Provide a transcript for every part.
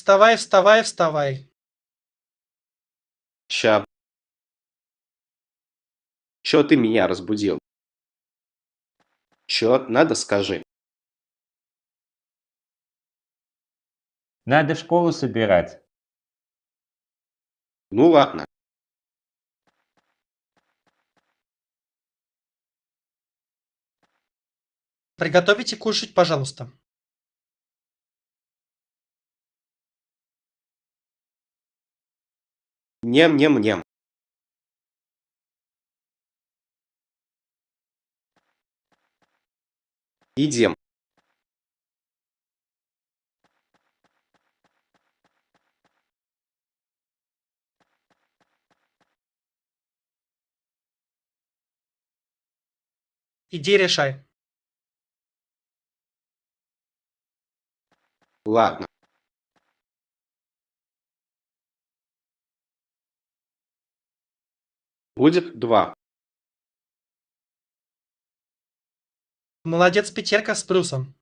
Вставай, вставай, вставай. Ща. Чё ты меня разбудил? Чё надо, скажи. Надо школу собирать. Ну ладно. Приготовите кушать, пожалуйста. Нем-нем-нем. Идем. Иди решай. Ладно. Будет 2. Молодец, пятерка с плюсом.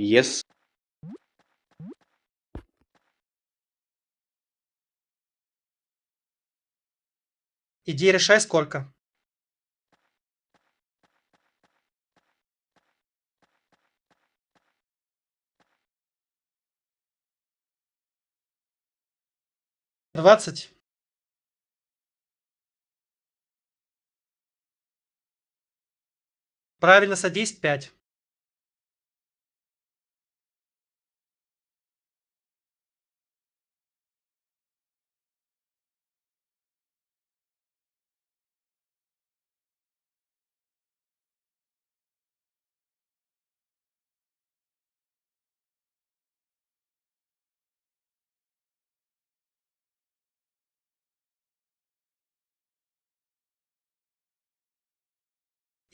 Yes. Иди решай сколько. Двадцать. Правильно, садись 5.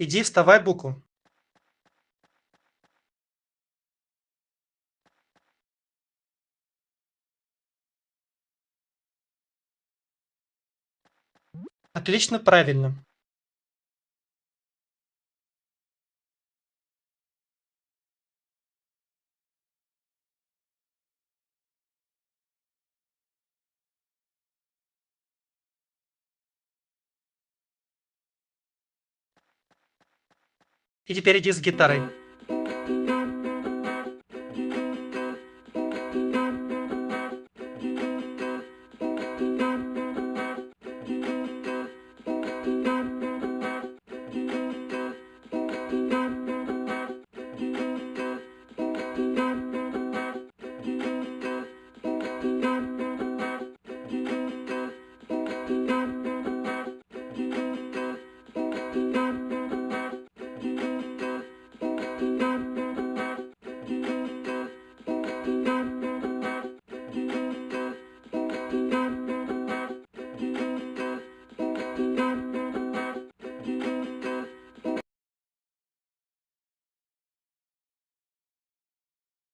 Иди вставай букву. Отлично, правильно. И теперь иди с гитарой.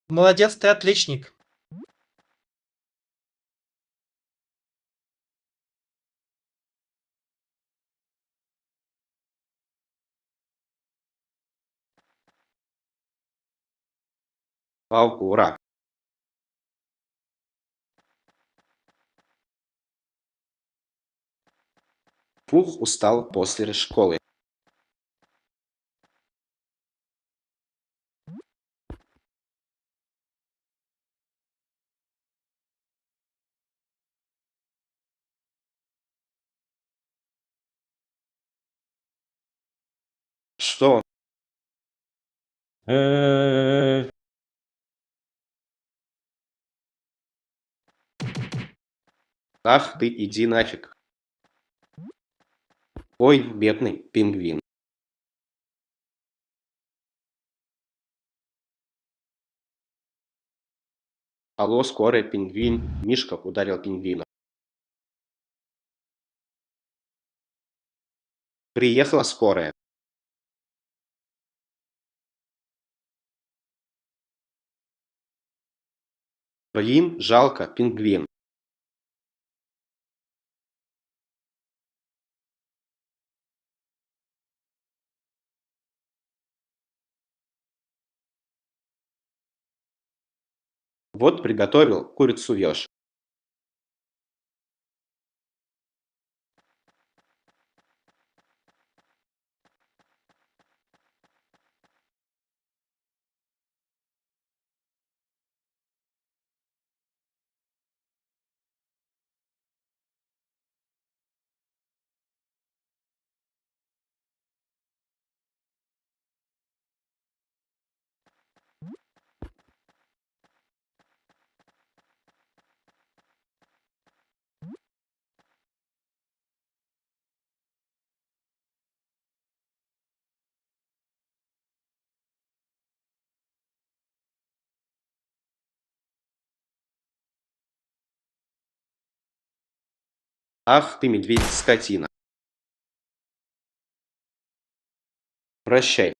Молодец, ты отличник. Палку, ура. Пух устал после школы. Что? Э, Ах ты, иди нафиг. Ой, бедный пингвин. Алло, скорая, пингвин. Мишка ударил пингвина. Приехала скорая. Блин, жалко, пингвин. Вот приготовил, курицу ешь. Ах ты, медведь, скотина. Прощай.